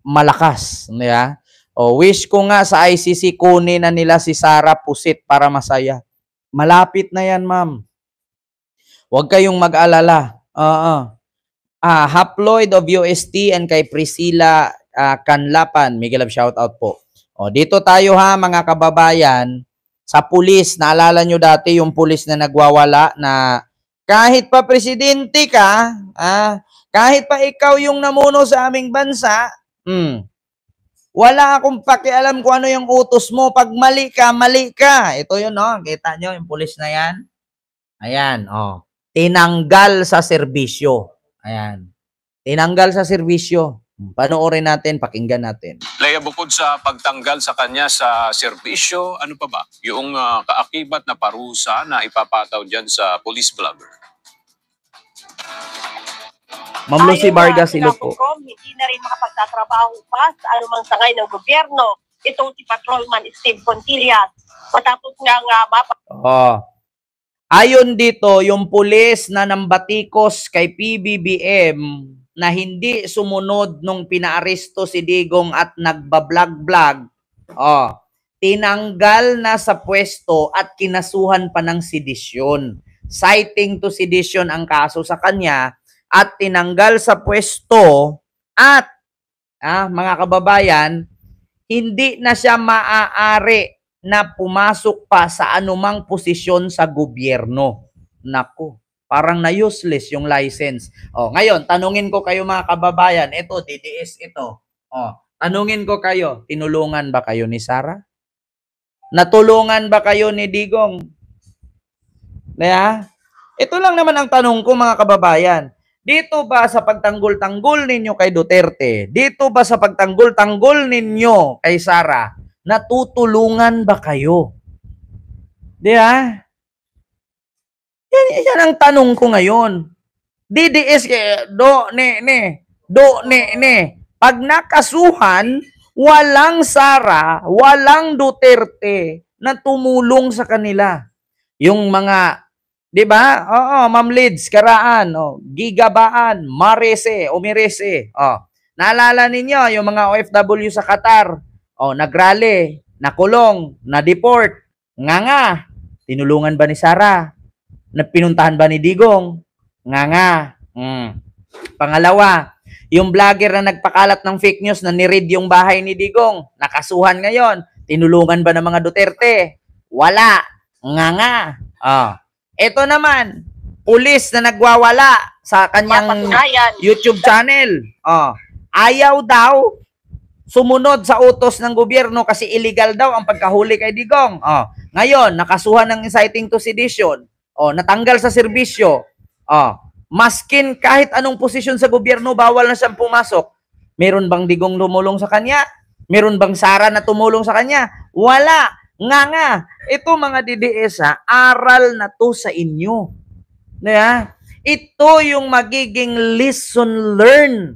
malakas. Yeah? O, wish ko nga sa ICC kunin na nila si Sara Pusit para masaya. Malapit na yan, ma'am. Huwag kayong mag-alala. Haploid of UST and kay Priscilla Canlapan. Miguel of shoutout po. O, dito tayo ha, mga kababayan. Sa pulis, naalala nyo dati yung pulis na nagwawala na kahit pa presidente ka, kahit pa ikaw yung namuno sa aming bansa, wala akong pakialam kung ano yung utos mo. Pag mali ka, mali ka. Ito yun, no? Kita nyo yung pulis na yan? Ayan, tinanggal sa serbisyo. Ayan. Tinanggal sa serbisyo. Panoorin natin, pakinggan natin. Leia, bukod sa pagtanggal sa kanya sa serbisyo, ano pa ba? Yung kaakibat na parusa na ipapataw dyan sa police vlogger. Ma'am Lucy Vargas, Iloco. Hindi na rin makapagtatrabaho pa sa anumang sangay ng gobyerno. Itong si Patrolman Steve Contillas. Matapos nga ayon dito, yung pulis na nambatikos kay PBBM na hindi sumunod nung pinaaresto si Digong at nagbablog-blog, tinanggal na sa pwesto at kinasuhan pa ng sedisyon. Citing to sedition ang kaso sa kanya at tinanggal sa pwesto at, mga kababayan, hindi na siya maaari na pumasok pa sa anumang posisyon sa gobyerno. Nako, parang na-useless yung license. Ngayon, tanungin ko kayo mga kababayan, ito, DDS ito. Tanungin ko kayo, tinulungan ba kayo ni Sara? Natulungan ba kayo ni Digong? Ito lang naman ang tanong ko mga kababayan. Dito ba sa pagtanggol-tanggol ninyo kay Duterte? Dito ba sa pagtanggol-tanggol ninyo kay Sara? Natutulungan ba kayo? Yan ang tanong ko ngayon. DDS pag nakasuhan, walang Sara, walang Duterte na tumulong sa kanila. Yung mga, di ba? Ma'am Lids, Karaan, Gigabaan, Marese, Umirese. Naalala ninyo yung mga OFW sa Qatar, nagrally, nakulong, na-deport, nga. Tinulungan ba ni Sara? Pinuntahan ba ni Digong? Nga. Pangalawa, yung vlogger na nagpakalat ng fake news na ni-read yung bahay ni Digong, nakasuhan ngayon. Tinulungan ba ng mga Duterte? Wala. Nga. Ito naman, pulis na nagwawala sa kanyang YouTube channel. Ayaw daw sumunod sa utos ng gobyerno kasi illegal daw ang pagkahuli kay Digong. Ngayon, nakasuhan ng inciting to sedition. Natanggal sa serbisyo. Maskin kahit anong posisyon sa gobyerno, bawal na siyang pumasok. Meron bang Digong tumulong sa kanya? Meron bang Sara na tumulong sa kanya? Wala. Nga. Ito mga DDS, aral na to sa inyo. Ito yung magiging lesson learned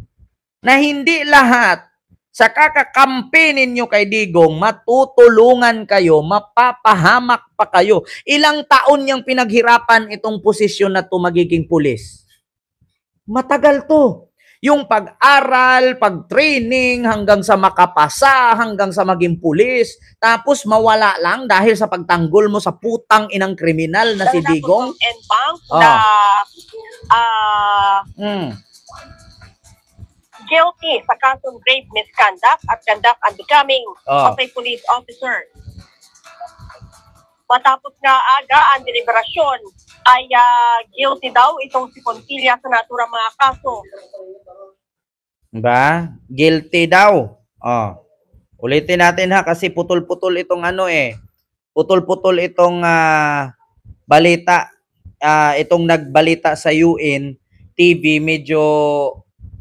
na hindi lahat sa kakakampi ninyo kay Digong, matutulungan kayo, mapapahamak pa kayo. Ilang taon niyang pinaghirapan itong posisyon na to magiging pulis? Matagal to. Yung pag-aral, pag-training, hanggang sa makapasa, hanggang sa maging pulis, tapos mawala lang dahil sa pagtanggol mo sa putang inang kriminal na si Digong. Guilty sa kasong grave misconduct at conduct unbecoming of a police officer. Matapos nga aga ang deliberasyon, ay guilty daw itong si Contillas sa naturang mga kaso. Diba? Guilty daw. Ulitin natin ha kasi putol-putol itong putol-putol itong balita. Itong nagbalita sa UN TV, medyo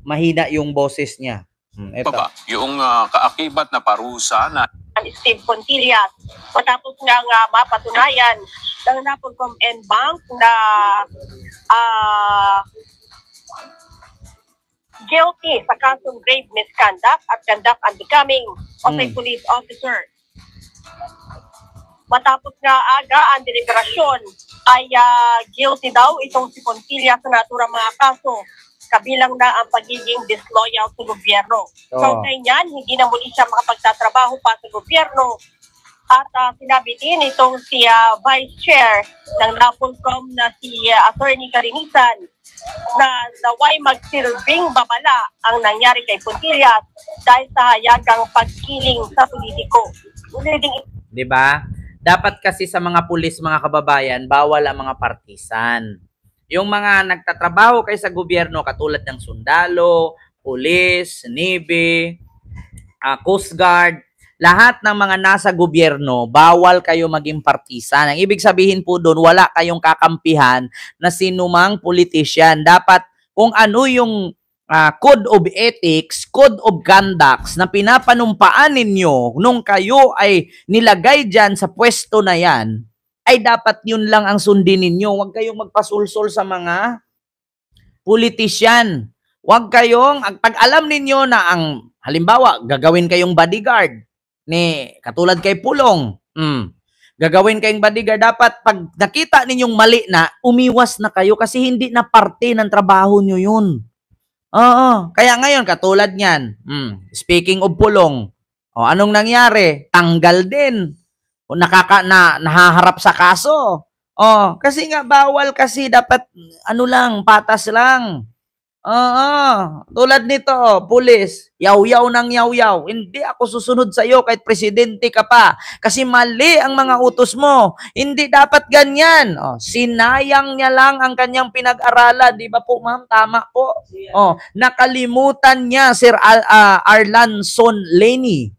mahina yung boses niya. Ito. Yung kaakibat na parusa na Steve Contillas. Matapos nga mapatunayan ng Napolcom and Bank na guilty sa kasong grave misconduct at conduct unbecoming of a police officer. Matapos nga aga ang deliberasyon, ay guilty daw itong si Contillas sa naturang mga kaso. kabilang na ang pagiging disloyal sa gobyerno. Oo. So ganyan, hindi na muli siya makapagtatrabaho pa sa gobyerno. At sinabi din itong si Vice Chair ng NAPOLCOM na si Attorney Karinisan na naway magsilbing babala ang nangyari kay Puntillas dahil sa hayagang pagkiling sa politiko. Di ba? Dapat kasi sa mga pulis, mga kababayan, bawal ang mga partisan. Yung mga nagtatrabaho kay sa gobyerno katulad ng sundalo, pulis, Navy, Coast Guard, lahat ng mga nasa gobyerno, bawal kayo maging partisan. Ang ibig sabihin po doon, wala kayong kakampihan na sinumang politician. Dapat kung ano yung code of ethics, code of conducts na pinapanumpaan ninyo nung kayo ay nilagay dyan sa pwesto na yan, ay dapat yun lang ang sundin ninyo. Huwag kayong magpasulsol sa mga politician. Huwag kayong, pag alam ninyo na ang, halimbawa, gagawin kayong bodyguard, katulad kay Pulong, gagawin kayong bodyguard, dapat pag nakita ninyong mali na, umiwas na kayo kasi hindi na parte ng trabaho nyo yun. Oo, kaya ngayon, katulad niyan, speaking of Pulong, anong nangyari? Tanggal din. Nahaharap sa kaso. Kasi nga bawal kasi, dapat patas lang. Tulad nito, pulis, yaw-yaw ng yaw-yaw. Hindi ako susunod sa iyo kahit presidente ka pa. Kasi mali ang mga utos mo. Hindi dapat ganyan. Sinayang niya lang ang kanyang pinag-aralan. Di ba po, ma'am? Tama po. Nakalimutan niya, Sir Arlanson Lenny.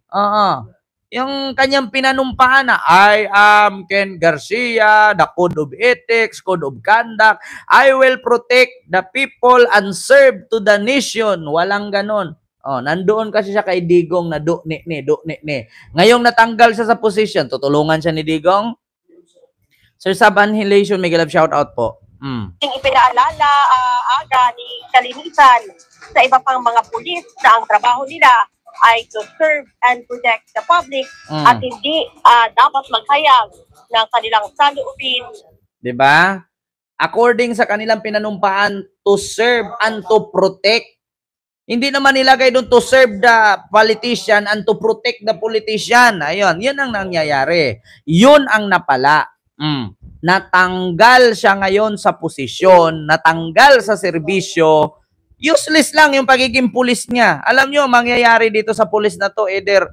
Yung kanyang pinanumpaan na, I am Ken Garcia, the Code of Ethics, Code of Conduct, I will protect the people and serve to the nation. Walang ganon. Nandoon kasi siya kay Digong na do-ni. Ngayong natanggal siya sa position, tutulungan siya ni Digong. Sir Sab Annihilation, may galab shout out po. Ipinaalala aga ni Kalinisan sa iba pang mga pulis na ang trabaho nila ay to serve and protect the public at hindi dapat maghayag ng kanilang saloobin. Diba? According sa kanilang pinanumpaan, to serve and to protect. Hindi naman nilagay doon to serve the politician and to protect the politician. Ayun, yun ang nangyayari. Yun ang napala. Natanggal siya ngayon sa posisyon, natanggal sa serbisyo. Useless lang yung pagiging pulis niya. Alam nyo, mangyayari dito sa pulis na to, either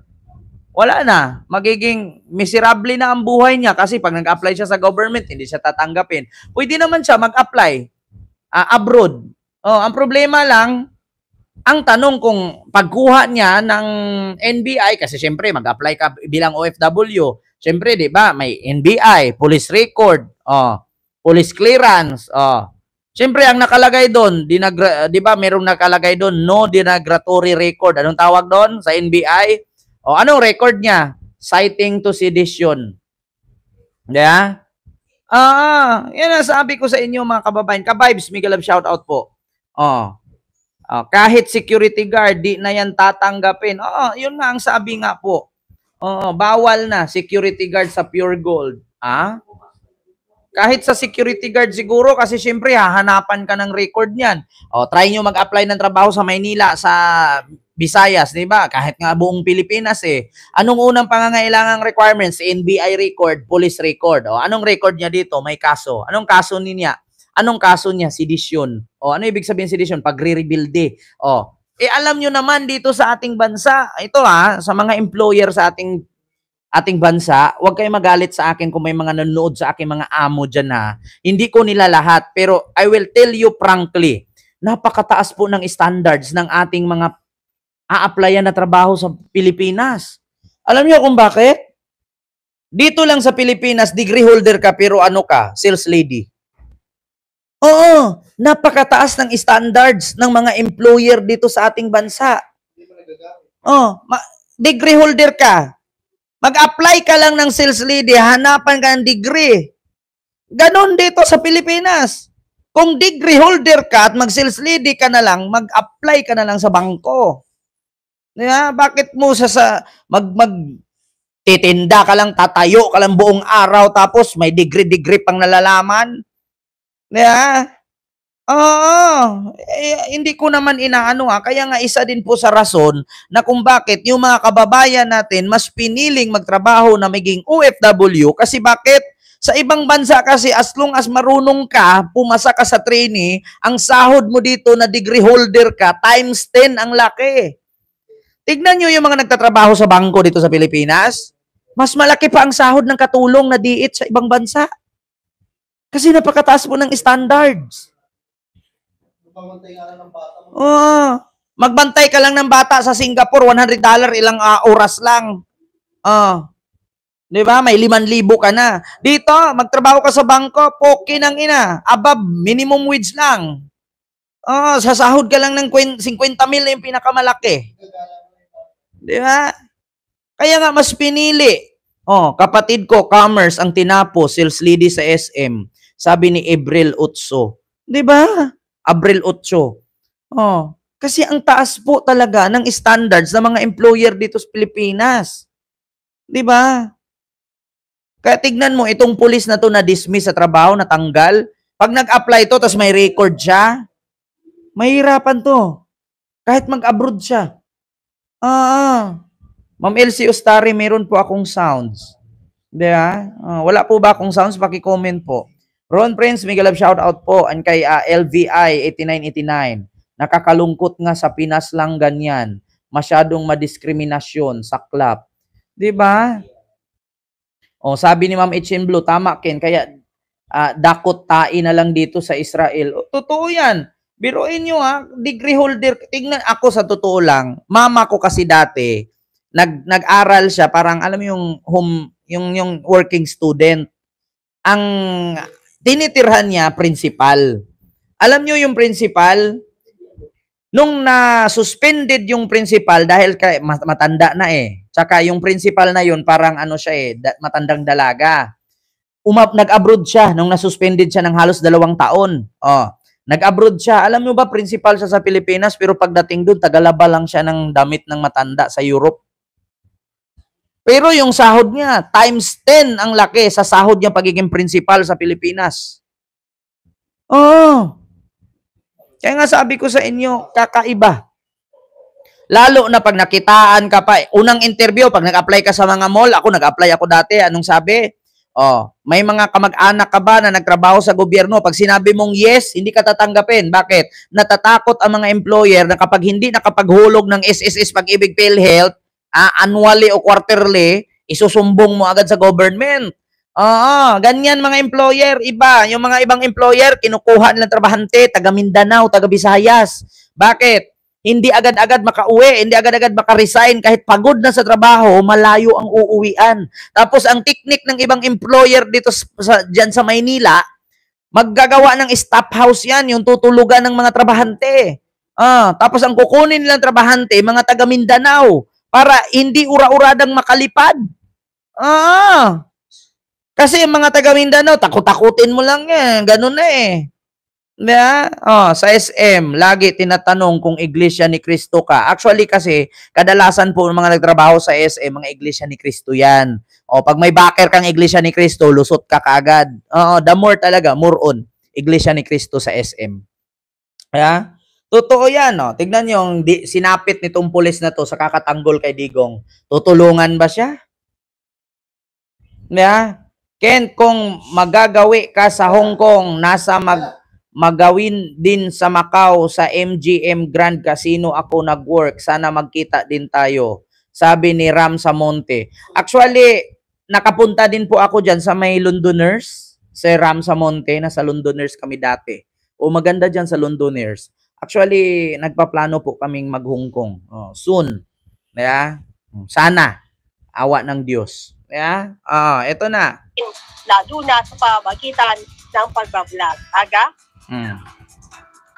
wala na, magiging miserable na ang buhay niya kasi pag nag-apply siya sa government, hindi siya tatanggapin. Pwede naman siya mag-apply abroad. Ang problema lang, ang tanong kung pagkuha niya ng NBI, kasi syempre mag-apply ka bilang OFW, syempre, di ba, may NBI, police record, police clearance, Siyempre, ang nakalagay doon, di ba, merong nakalagay doon, no denegatory record. Anong tawag doon sa NBI? Anong record niya? Citing to sedition. Yeah? Yan ang sabi ko sa inyo, mga kababayan. Ka-vibes, may galab shout out po. Kahit security guard, di na yan tatanggapin. Yun nga ang sabi nga po. Bawal na security guard sa Pure Gold. Kahit sa security guard siguro kasi syempre hahanapan ka ng record niyan. Try nyo mag-apply ng trabaho sa Maynila, sa Visayas, di ba? Kahit nga buong Pilipinas Anong unang pangangailangang requirements? NBI record, police record. Anong record niya dito? May kaso. Anong kaso niya? Anong kaso niya? Sedition. Ano ibig sabihin sedition? Pagre-rebuild. Alam nyo naman dito sa ating bansa, ito sa mga employer sa ating bansa, huwag kayo magalit sa akin kung may mga nanonood sa aking mga amo dyan Hindi ko nila lahat, pero I will tell you frankly, napakataas po ng standards ng ating mga a-applyan na trabaho sa Pilipinas. Alam niyo kung bakit? Dito lang sa Pilipinas, degree holder ka, pero ano ka? Sales lady. Napakataas ng standards ng mga employer dito sa ating bansa. Degree holder ka. Mag-apply ka lang ng sales lady, hanapan ka ng degree. Ganon dito sa Pilipinas. Kung degree holder ka at mag-sales lady ka na lang, mag-apply ka na lang sa bangko. Bakit mo titinda ka lang, tatayo ka lang buong araw, tapos may degree pang nalalaman? Hindi ko naman inaano kaya nga isa din po sa rason na kung bakit yung mga kababayan natin mas piniling magtrabaho na maging OFW kasi bakit? Sa ibang bansa kasi as long as marunong ka, pumasa ka sa trainee, ang sahod mo dito na degree holder ka, times 10 ang laki. Tignan nyo yung mga nagtatrabaho sa bangko dito sa Pilipinas, mas malaki pa ang sahod ng katulong na diit sa ibang bansa. Kasi napakataas po ng standards. Magbantay ka lang ng bata sa Singapore, $100 ilang oras lang. Di ba? May 5,000 ka na. Dito, magtrabaho ka sa bangko, poki ng ina. Above minimum wage lang. Sa sahod ka lang ng 50,000 na yung pinakamalaki. Di ba? Kaya nga mas pinili. Kapatid ko, commerce, ang tinapo, sales lady sa SM. Sabi ni Abril Utso. Di ba? Abril 8. Kasi ang taas po talaga ng standards ng mga employer dito sa Pilipinas. 'Di ba? Kaya tignan mo itong pulis na to na dismiss sa trabaho, natanggal. Pag nag-apply to tapos may record siya, mahirapan to. Kahit mag-abroad siya. Ma'am Elsie Ustari, meron po akong sounds. 'Di ba? Wala po ba akong sounds? Paki-comment po. Ron Prince, mega love shoutout po. And kay LVI 8989. Nakakalungkot nga sa Pinas lang ganyan. Masyadong madiskriminasyon, saklap. 'Di ba? Sabi ni Ma'am H.M. Blue, tama Ken, kaya dakot tae na lang dito sa Israel. Totoo 'yan. Biruin nyo degree holder. Tingnan ako sa totoo lang. Mama ko kasi dati nag-aral siya parang alam mo yung working student. Ang tinitirhan niya, principal. Alam nyo yung principal, nung na-suspended yung principal dahil matanda na Tsaka yung principal na yun, parang matandang dalaga. Nag-abroad siya nung na-suspended siya ng halos 2 taon. Nag-abroad siya. Alam nyo ba, principal siya sa Pilipinas, pero pagdating doon, tagalaba lang siya ng damit ng matanda sa Europe. Pero yung sahod niya, times 10 ang laki sa sahod niya pagiging principal sa Pilipinas. Kaya nga sabi ko sa inyo, kakaiba. Lalo na pag nakitaan ka pa. Unang interview, pag nag-apply ka sa mga mall, nag-apply ako dati, anong sabi? May mga kamag-anak ka ba na nagtrabaho sa gobyerno? Pag sinabi mong yes, hindi ka tatanggapin. Bakit? Natatakot ang mga employer na kapag hindi nakapaghulog ng SSS Pag-ibig PhilHealth, annually o quarterly, isusumbong mo agad sa government. Ganyan mga employer, iba. Yung mga ibang employer, kinukuha nilang trabahante, taga Mindanao, taga Visayas. Bakit? Hindi agad-agad makauwi, hindi agad-agad makaresign, kahit pagod na sa trabaho, malayo ang uuwian. Tapos ang technique ng ibang employer dito dyan sa Maynila, maggagawa ng staff house yan, yung tutulugan ng mga trabahante. Tapos ang kukunin nilang trabahante, mga taga Mindanao, para hindi ura-uradang makalipad. Kasi yung mga taga Mindanao, takot-takutin mo lang yan. Ganun na sa SM, lagi tinatanong kung Iglesia ni Cristo ka. Actually kasi, kadalasan po ng mga nagtrabaho sa SM, mga Iglesia ni Cristo yan. Pag may backer kang Iglesia ni Cristo, lusot ka kaagad. The more talaga, more on, Iglesia ni Cristo sa SM. Totoo yan, Tignan nyo, sinapit nitong pulis na to sa kakatanggol kay Digong. Tutulungan ba siya? Ken, kung magagawi ka sa Hong Kong, nasa magawin din sa Macau, sa MGM Grand Casino ako nag-work. Sana magkita din tayo. Sabi ni Ram Samonte. Actually, nakapunta din po ako dyan sa may Londoners. Si Ram Samonte, nasa Londoners kami dati. Maganda dyan sa Londoners. Actually, nagpaplano po kaming mag-Hong Kong. Soon. Sana. Awa ng Diyos. Ito na. Lalo na sa pamagitan ng pagbablog.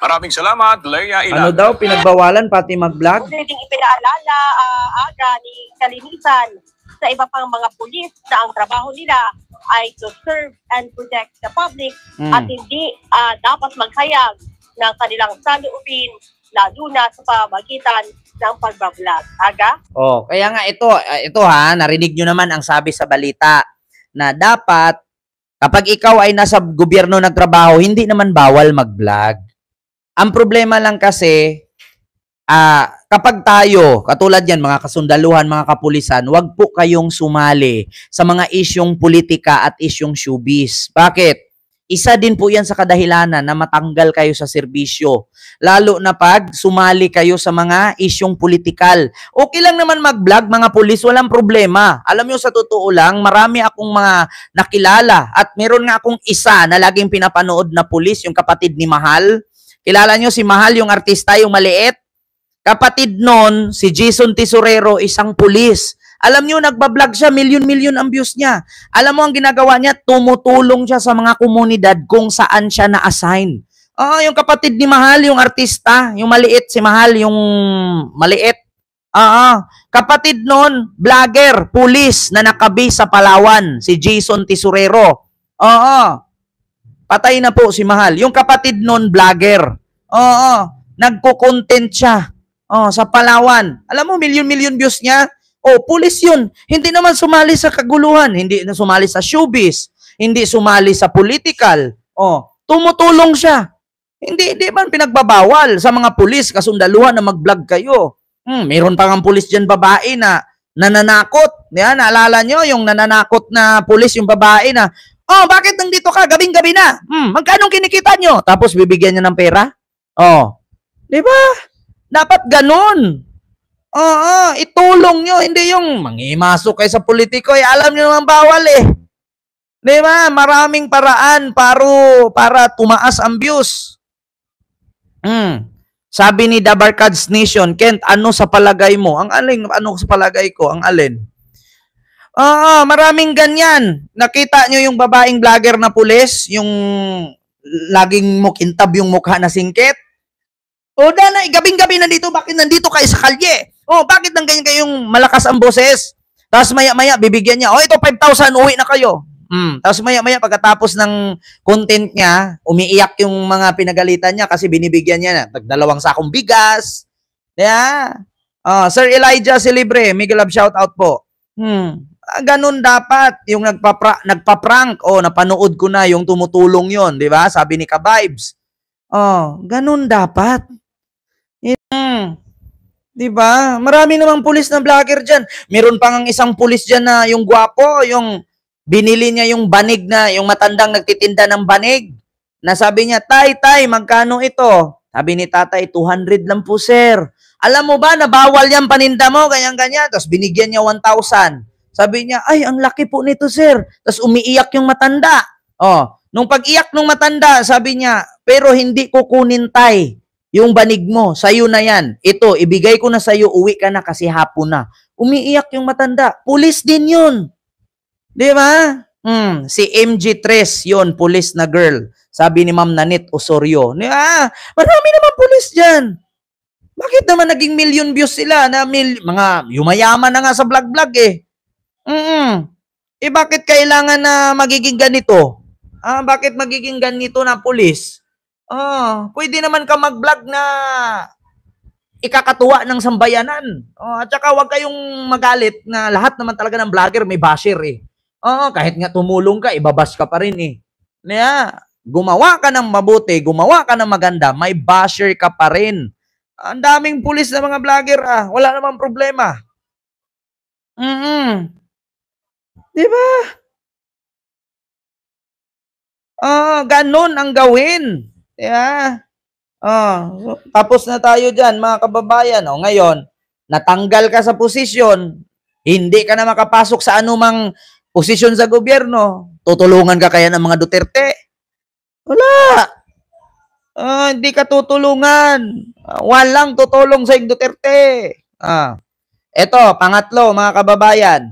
Maraming salamat, Leia Ilan. Ano daw, pinagbawalan pati mag-vlog? Muli ding ipinaalala ni Kalinisan sa iba pang mga pulis na ang trabaho nila ay to serve and protect the public at hindi dapat maghayag ng kanilang saloobin lalo na sa pamagitan ng pagbablog. Kaya nga ito narinig nyo naman ang sabi sa balita na dapat kapag ikaw ay nasa gobyerno nagtrabaho, hindi naman bawal mag-vlog. Ang problema lang kasi, kapag tayo, katulad yan, mga kasundaluhan, mga kapulisan, wag po kayong sumali sa mga isyong politika at isyong showbiz. Bakit? Isa din po yan sa kadahilanan na matanggal kayo sa serbisyo. Lalo na pag sumali kayo sa mga isyong politikal. Okay lang naman mag-vlog, mga pulis, walang problema. Alam nyo, sa totoo lang, marami akong mga nakilala. At meron nga akong isa na laging pinapanood na pulis, yung kapatid ni Mahal. Kilala nyo si Mahal, yung artista, yung maliit? Kapatid nun, si Jason Tesorero, isang pulis. Alam nyo, nagbablog siya, milyon-milyon ang views niya. Alam mo, ang ginagawa niya, tumutulong siya sa mga komunidad kung saan siya na-assign. Yung kapatid ni Mahal, yung artista, yung maliit, si Mahal, yung maliit. Kapatid nun, vlogger, pulis na nakabase sa Palawan, si Jason Tesorero. Patay na po si Mahal. Yung kapatid nun, vlogger. Nagko-content siya. Sa Palawan. Alam mo, milyon-milyon views niya. Pulis yun. Hindi naman sumali sa kaguluhan. Hindi na sumali sa showbiz. Hindi sumali sa political. Tumutulong siya. Hindi man pinagbabawal sa mga pulis, kasundaluhan na mag-vlog kayo. Mayroon pa nga pulis dyan babae na nananakot. Yan, naalala nyo yung nananakot na pulis, yung babae na, bakit nandito ka? Gabing-gabi na. Magkano kinikita nyo? Tapos bibigyan niya ng pera? Di ba? Dapat ganun. Itulong nyo. Hindi yung mangimasok kayo sa politiko. Alam nyo naman bawal eh. Di ba? Maraming paraan para tumaas ang views. Sabi ni Dabarkads Nation, Kent, ano sa palagay mo? Ang alin, ano sa palagay ko? Ang alin? Maraming ganyan. Nakita nyo yung babaeng vlogger na pulis? Yung laging mukintab yung mukha na singkit? Dana, gabing-gabi nandito, bakit nandito kayo sa kalye? Bakit nang ganyan kayong malakas ang boses? Tapos maya-maya, bibigyan niya, ito 5,000, uwi na kayo. Tapos maya-maya, pagkatapos ng content niya, umiiyak yung mga pinagalitan niya kasi binibigyan niya na 2 sakong bigas. Yeah. Sir Elijah Celebre, Miguel Love, shout out po. Ganun dapat, yung nagpa-prank, napanood ko na yung tumutulong yon, di ba? Sabi ni Ka-Vibes. Ganun dapat. Diba? Marami namang pulis na vlogger dyan. Meron pang isang pulis dyan na yung gwapo, yung binili niya yung banig na, yung matandang nagtitinda ng banig. Na sabi niya, Tay, magkano ito? Sabi ni tatay, 200 lang po, sir. Alam mo ba, na bawal yung paninda mo, ganyan-ganyan. Tapos binigyan niya 1,000. Sabi niya, ay, ang laki po nito, sir. Tapos umiiyak yung matanda. Nung pag-iyak ng matanda, sabi niya, pero hindi kukunin, tay. Yung banig mo, sa'yo na yan. Ito, ibigay ko na sa'yo, uwi ka na kasi hapon na. Umiiyak yung matanda. Pulis din yun. Di ba? Si MG3, yun, pulis na girl. Sabi ni Ma'am Nanit Osorio. Marami naman pulis dyan. Bakit naman naging million views sila? Na mga yumayaman na nga sa vlog-vlog eh. Bakit kailangan na magiging ganito? Bakit magiging ganito na pulis? Pwede naman ka mag-vlog na ikakatuwa ng sambayanan. At saka huwag kayong magalit na lahat naman talaga ng vlogger may basher eh. Kahit nga tumulong ka, ibabash ka pa rin eh. Gumawa ka ng mabuti, gumawa ka ng maganda, may basher ka pa rin. Ang daming pulis na mga vlogger wala namang problema. Diba? Ganon ang gawin. Yeah. Tapos na tayo dyan, mga kababayan. Ngayon, natanggal ka sa posisyon, hindi ka na makapasok sa anumang posisyon sa gobyerno. Tutulungan ka kaya ng mga Duterte? Wala. Hindi ka tutulungan. Walang tutulong sa Duterte. Ito, pangatlo, mga kababayan.